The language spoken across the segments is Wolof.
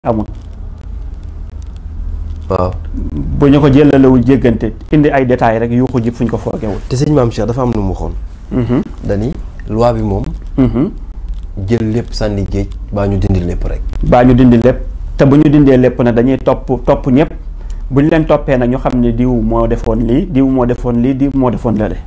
amul. waaw bu ñu ko jëlalewul jéggante indi ay détails rek yu ko jib fuñ ko foogewul. te sëñ Maam Cheikh dafa am lu mu waxoon. dani loi bi moom. jël lépp sànni géej baa ñu dindi lépp rek. baa ñu dindi lépp te bu ñu dindee lépp nag dañuy topp ñëpp bu ñu leen toppee nag ñu xam ne diw moo defoon lii diw moo defoon lii diw moo defoon lële.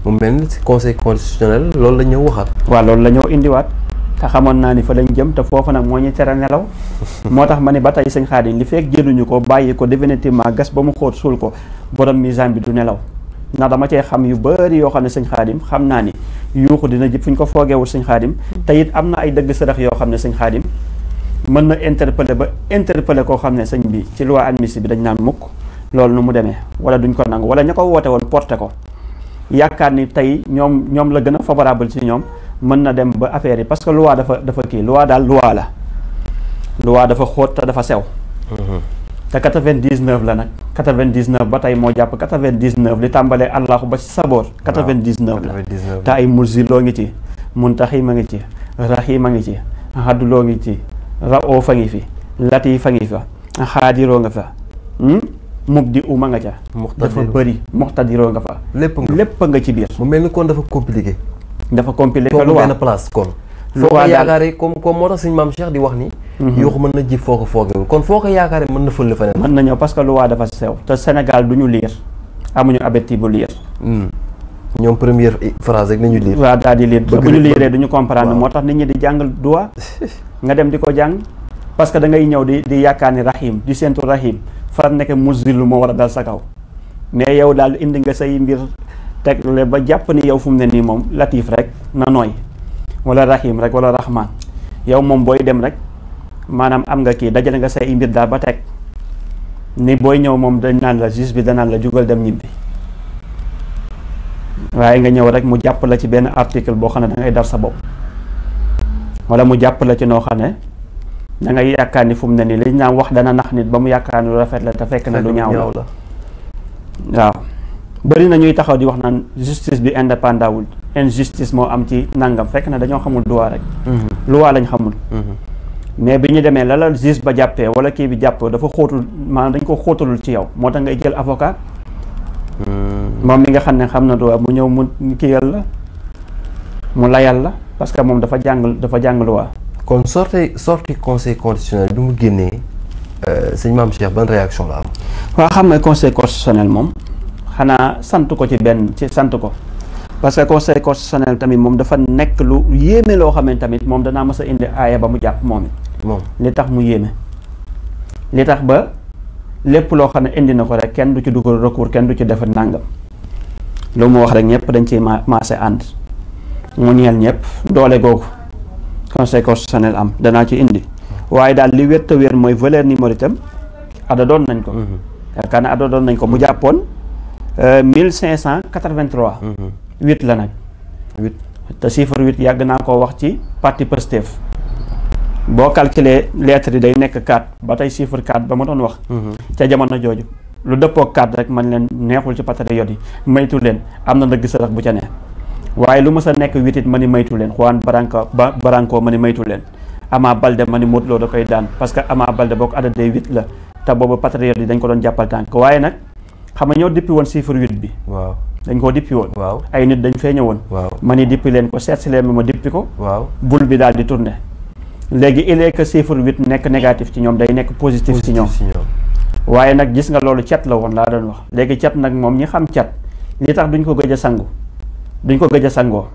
mu mel ni conseil constitutionnel loolu la ñëw waxaat. waaw loolu la ñëw indiwaat te xamoon naa ni fa lañ jëm te foofu nag moo ñu tere nelaw. moo tax ma ni ba tey sëñ Xaadim li fekk jëluñu ko bàyyi ko définitivement gas ba mu xóot suul ko borom misaan bi du nelaw. ndax dama cee xam yu bëri yoo xam ne sëñ Xaadim xam naa ni yuuxu dina jib fu ñu ko foogeewul sëñ Xaadim te it am na ay dëgg sërëx yoo xam ne sëñ Xaadim mën na interpeller koo xam ne sëñ bi ci loi admissible bi dañ naan mukk loolu nu mu demee wala duñ ko nangu wala ña ko woote woon porté ko yaakaar ni tey ñoom la gën a favorable ci ñoom mën na dem ba affaire yi parce que loi dafa kii loi daal loi la loi dafa xóot te dafa sew te 99 la nag 99 ba tey moo jàpp 99 li tàmbalee allahu ba ci saboor 99 la te ay mulziloo ngi ci muntaxima ngi ci rahima ngi ci hadduloo ngi ci ra'oo fa ngi fi latifa ngi fa xaadiroo nga fa mubdi uma nga ca dafa bëri muxtadiroo nga fa lépp nga ci biir mu mel ni kon dafa compliqué lu benn place kon foo ko yaakaaree comme moo tax sëñ Maam Cheikh di wax ni yuuxu mën na ji foo ko foogewul kon foo ko yaakaaree mën na fël feneen mën na ñëw parce que loi dafa sew te Sénégal du ñu liir amuñu appétit bu liir ñoom première phrase rek nañu liir waaw daal di liir bu ñu liiree duñu comprendre moo tax nit ñi di jàngal droit nga dem di ko jàng parce que da ngay ñëw di yaakaar ni rahim di séentu rahim far nekk muzilu moo war a dal sa kaw mais yow daal indi nga say mbir teg le ba jàpp ni yow fu mu ne nii moom latif rek na nooy wala rahim rek wala rahman yow moom booy dem rek maanaam am nga kii dajale nga say mbir daal ba teg ni booy ñëw moom dañ naan la juge bi danaan la jugal dem ñibbi waaye nga ñëw rek mu jàpp la ci benn article boo xam ne da ngay dar sa bopp wala mu jàpp la ci noo xam ne da ngay yaakaar ni fu mu ne nii liñ naan wax dana nax nit ba mu yaakaar ni lu rafet la te fekk na lu ñaaw la waaw bëri na ñuy taxaw di wax naan justice bi indépendant wul injustice moo am ci nangam fekk na dañoo xamul droit rek loi lañ xamul mais bi ñu demee la la juge ba jàppee wala kii bi jàpp dafa xóotul maanaam dañ ko xóotalul ci yow moo tax ngay jël avocat moom mi nga xam ne xam na droit mu ñëw mu kiyal la mu layal la parce que moom dafa jàng loi kon sorti conseil constitutionnel bi mu génnee sëñ Maam Cheikh ban réaction la am waaw xam nga conseil constitutionnel moom xanaa sant ko ci sant ko parce que conseil constitutionnel tamit moom dafa nekk lu yéeme loo xam ne tamit moom danaa mës a indi aaya ba mu jàpp moom li tax mu yéeme li tax ba lépp loo xam ne indi na ko rek kenn du ci dugal recours kenn du ci def nàngam lu mu wax rek ñëpp dañ ciy maase ànd mu ñeel ñëpp doole googu conseil constitutionnel am danaa ci indi waaye daal li wér te wér mooy valeur numérique am adoon nañ ko yaakaar ne adoon nañ ko mu jàppoon 1583 8 la nag 8 te chiffre 8 yàgg naa koo wax ci parti Pastef boo calculer lettre yi day nekk 4 ba tey chiffre 4 ba ma doon wax ca jamono jooju lu dëppoo 4 rek man leen neexul ci patriote yi maytu leen am na ndëgg sërëx bu ca ne waaye lu mës a nekk 8 it ma ni maytu leen Juan Branco ma ni maytu leen Ama Baldé ma ni Modou Lo da koy daan parce que Ama Baldé boo ko addadee 8 la te boobu patriote yi dañ ko doon jàppal tànk waaye nag xam nga ñoo dippi woon chiffre 8 bi waaw dañ koo dippi woon waaw ay nit dañ fee ñëwoon ma ni dippi leen ko seet si leen ma dippi ko bul bi daal di tourné léegi il est que chiffre 8 nekk négatif ci ñoom day nekk positif ci ñoom waaye nag gis nga loolu cat la woon laa doon wax léegi cat nag moom ñi xam cat li tax duñ ko gëj a sangoo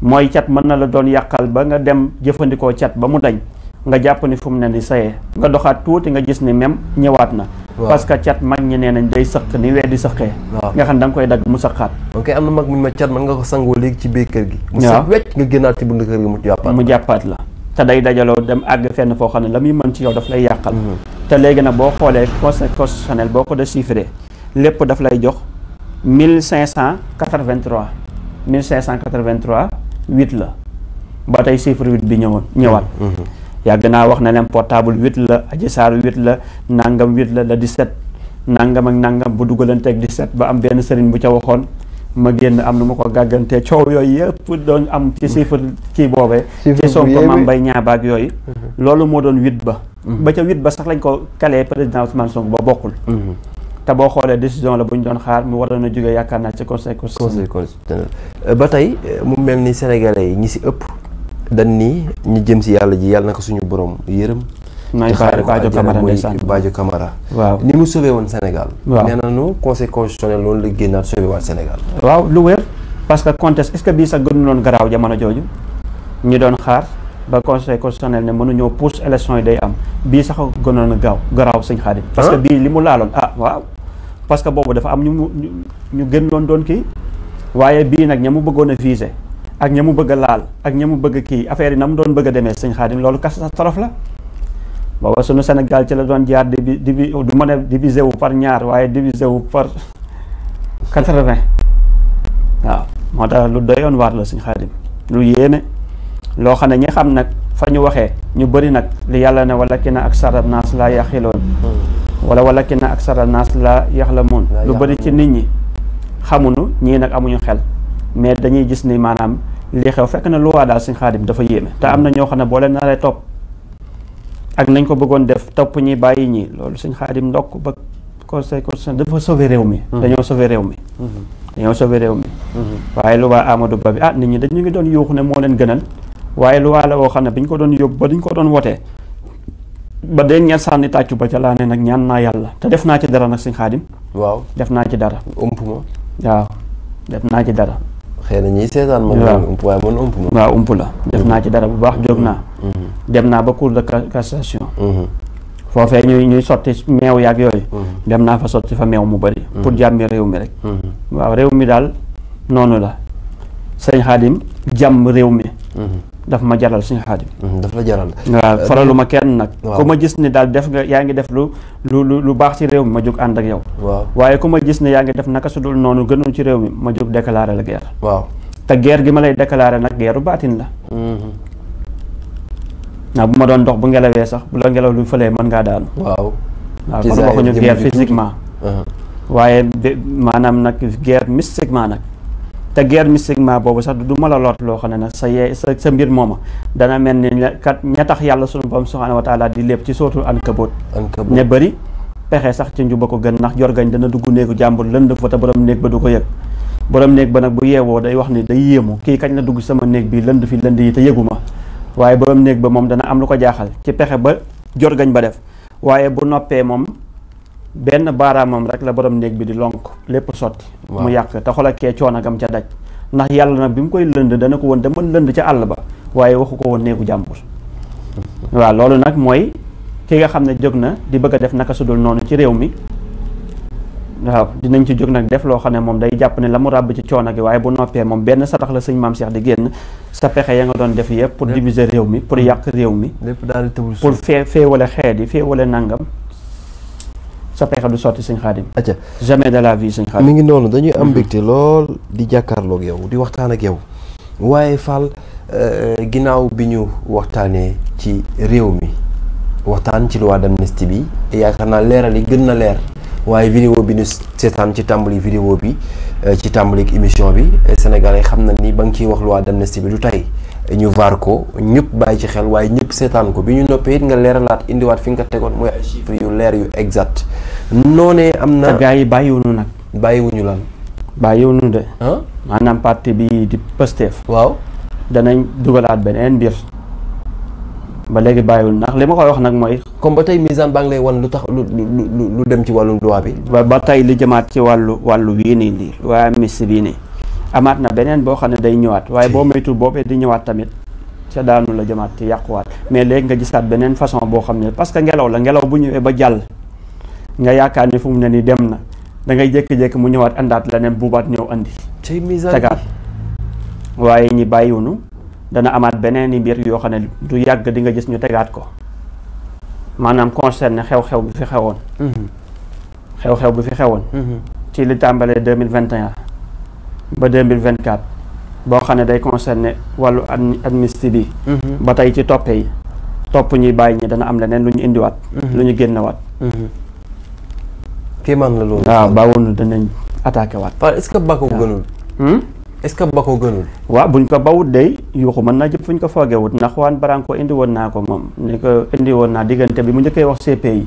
mooy cat mën na la doon yàqal ba nga dem jëfandikoo cat ba mu dañ nga jàpp ni fu mu ne ni sayee nga doxaat tuuti nga gis ni même ñëwaat na parce que cat mag ñi nee nañ day sëq ni wee di sëqee nga xam da nga koy dagg mu sëqaat ok am na mag mu ma cat mën nga ko sangoo léegi ci biir kër gi mu sëq wecc nga génnaat ci bunt kër gi mu jàppaat la te day dajaloo dem àgg fenn foo xam ne la muy mën ci yow daf lay yàqal te léegi nag boo xoolee conseil constitutionnel boo ko déchiffré lépp daf lay jox 1583 8 la ba tey chiffre 8 bi ñëwaat yàgg naa wax na leen portable 8 la Adji Sarr 8 la nangam 8 la 17 nangam ak nangam bu dugalanteeg 17 ba am benn sëriñ bu ca waxoon ma génn am nu ma ko gàggantee coow yooyu yëpp doon am ci chiffre kii boobee ci Sonko Mame Mbaye Niang ak yooyu loolu moo doon 8 ba ba ca 8 ba sax lañ ko kalee président Ousmane Sonko ba bokkul te boo xoolee décision la bu ñu doon xaar mu waroon a jógee yaakaar naa ci conseil constitutionnel ba tey mu mel ni sénégalais yi ñi si ëpp dañ ni ñu jëm si yàlla ji yàlla na ko suñu borom yërëm mooy Badio Camara ndeysaan Badio Camara waaw ni mu sauvé woon Sénégal waaw nee nañu conseil constitutionnel loolu la génnaat sauvé waat Sénégal waaw lu wér parce que contexte est-ce que bii sax gënu loon garaaw jamono jooju ñi doon xaar ba conseil constitutionnel ne mënuñoo pousse élection yi day am bii sax gënoon a garaaw sëñ Xaadim parce que bii li mu laaloon waaw parce que boobu dafa am ñu gën loon doon kii waaye bii nag ña mu bëggoon a viser ak ña mu bëgg a laal ak ña mu bëgg a kii affaire yi na mu doon bëgg a demee sëñ Xaadim loolu catastrophe la booba sunu Sénégal ci la doon jaar du mën a divisé wu par ñaar waaye divisé wu par 80 waaw moo tax lu doyoon waar la sëñ Xaadim lu yéeme loo xam ne ñi xam nag fa ñu waxee ñu bëri nag li yàlla ne wala ki na ak sara naas laa yaxiloon wala ki na ak sara naas laa yaxlamoon lu bëri ci nit ñi xamuñu ñii nag amuñu xel mais dañuy gis ni maanaam li xew fekk na luwaa daal sëñ Xaadim dafa yéeme te am na ñoo xam ne boo leen naree topp ak nañ ko bëggoon def topp ñi bàyyi ñi loolu sëñ Xaadim ndokk ba conseil constitutionnel dafa sauver réew mi dañoo sauver réew mi waaye luwaa Amadou Ba bi nit ñi dañu ngi doon yuuxu ne moo leen gënal waaye luwaa la woo xam ne bi ñu ko doon yóbbu ba duñ ko doon wotee ba dee ña sànni tàccu ba ca laa ne nag ñaan naa yàlla te def naa ci dara nag sëñ Xaadim waaw def naa ci dara ëmp ma waaw def naa ci dara xëy na ñiy seetaan moom ëmp waaye man ëmp ma waaw ëmp la def naa ci dara bu baax jóg naa dem naa ba cour de cassation foofee ñuy sotti meew yaag yooyu dem naa fa sotti fa meew mu bëri pour jàmmi réew mi rek waaw réew mi daal noonu la sëñ Xaadim jàmm réew mi daf ma jaral sëñ Xaadim daf la jaral waaw faralu ma kenn nag ku ma gis ni daal def nga yaa ngi def lu baax ci réew mi ma jóg ànd ak yow waaye ku ma gis ne yaa ngi def naka su dul noonu gënul ci réew mi ma jóg déclarer la guerre waaw te guerre gi ma lay déclarer nag guerre baatin la ndax bu ma doon dox bu ngelawee sax bu la ngelaw lu fëlee mën ngaa daanu waaw kon waxuñu guerre physiquement waaye maanaam nag guerre mystiquement nag te guerre mystiquement boobu sax du ma la lot loo xam ne nag sa mbir mooma dana mel ni kat ña tax yàlla sunu borom subhanahu wa taala di lépp ci sootul Ankabut ne bëri pexe sax ci njuba ko gën ndax jorgañ dana dugg néegu jàmbur lënd fa te borom néeg ba du ko yëg borom néeg ba nag bu yeewoo day wax ni day yéemu kii kañ la dugg sama néeg bi lënd fi lënd yi te yëgu ma waaye borom néeg ba moom dana am lu ko jaaxal ci pexe ba jorgañ ba def waaye bu noppee moom benn baaraamam rek la borom néeg bi di lonk lépp sotti mu yàq te xoolal kee coono gam ca daj ndax yàlla nag bi mu koy lënd dana ko woon dama lënd ca àll ba waaye waxu ko woon néegu jàmbur waaw loolu nag mooy ki nga xam ne jóg na di bëgg a def naka sudul noonu ci réew mi waaw dinañ ci jóg nag def loo xam ne moom day jàpp ne la mu ràbb ci coono gi waaye bu noppee moom benn satax la sëñ Maam Cheikh di génn sa pexe ya nga doon def yëpp pour diviser réew mi pour yàq réew mi pour féewale xeet yi féewale nangam sa pexe du sotti sëñ Xaadim jamais de la vie sëñ Xaadim mi ngi noonu dañuy am mbégte lool di jàkkaarloog yow di waxtaan ak yow waaye Fall ginnaaw bi ñu waxtaanee ci réew mi waxtaan ci loi d'amnistie bi yaakaar naa leeral yi gën na leer waaye vidéo bi ñu seetaan ci tàmbali vidéo bi ci tàmbali émission bi Sénégal yi xam na ni ba nga ciy wax loi d'amnistie bi du tey ñu vaar ko ñëpp bàyyi ci xel waaye ñëpp seetaan ko bi ñu noppee it nga leeralaat indiwaat fi nga tegoon mooy ay chiffres yu leer yu exact noonee am na gars yi bàyyiwuñu nag bàyyiwuñu lan bàyyiwuñu de maanaam parti bi di Pastef waaw danañ dugalaat beneen mbir ba léegi bàyyiwul ndax li ma koy wax nag mooy comme ba tey misaan baa ngi lay wan lu tax lu dem ci wàllu loi bi ba tey li jëmaat ci wàllu wii nii lii waaye amnistie bii nii amaat na beneen boo xam ne day ñëwaat waaye boo moytul boobee di ñëwaat tamit ca daanu la jëmaat ci yàquwaat mais léegi nga gisaat beneen façon boo xam ne parce que ngelaw la ngelaw bu ñëwee ba jàll nga yaakaar ni fu mu ne ni dem na da ngay jékki-jékki mu ñëwaat andaat leneen buubaat ñëw andi tegaat waaye ñi bàyyiwunu dana amaat beneen i mbir yoo xam ne du yàgg di nga gis ñu tegaat ko maanaam concerné xew-xew bi fi xewoon xew-xew bi fi xewoon ci li tàmbalee 2021 ba 2024 boo xam ne day concerné wàllu amnistie bi ba tey ci toppe yi topp ñuy bàyyi ñi dana am leneen lu ñu indiwaat lu ñu génnewaat kéemaan la loolu waaw bawunu danañ attaqué waat est-ce que bàkko gënul est-ce que ba ko gënul. waaw buñ ko bawut day yuuxu mën naa jëpp fuñ ko foogewut ndax Juan Branco indi woon naa ko moom ni ko indi woon naa diggante bi mu njëkkee wax CPI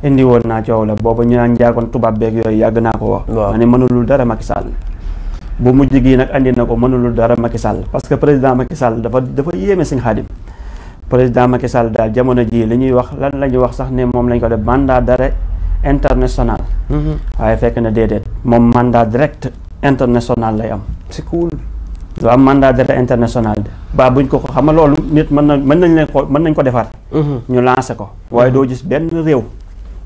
indi woon naa coow la booba ñu naan njaagoon tubaab beeg yooyu yàgg naa ko wax. ma ne mënulul dara Macky Sall. bu mujj gii nag andi na ko mënulul dara Macky Sall parce que président Macky Sall dafa yéeme Sëñ Xaadim président Macky Sall daal jamono jii li ñuy wax lan la ñuy wax sax ne moom lañ ko def mandat d'arrêt international. waaye fekk na déedéet moom mandat direct international lay am. c'est cool. lu am mandat d'arrêt international de ba buñ ko xama loolu nit mën nañ ko defar. ñu lancé ko waaye doo gis benn réew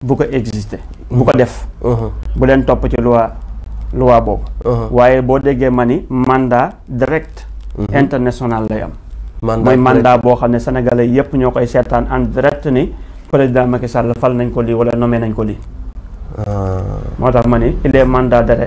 bu ko exister bu ko def. bu leen topp ci loi boobu. waaye boo déggee ma ni mandat direct international lay am. mooy mandat boo xam ne sénégalais yépp ñoo koy seetaan en direct ni président Macky Sall fal nañ ko lii wala nommé nañ ko lii. moo tax ma ni il est mandat d'arrêt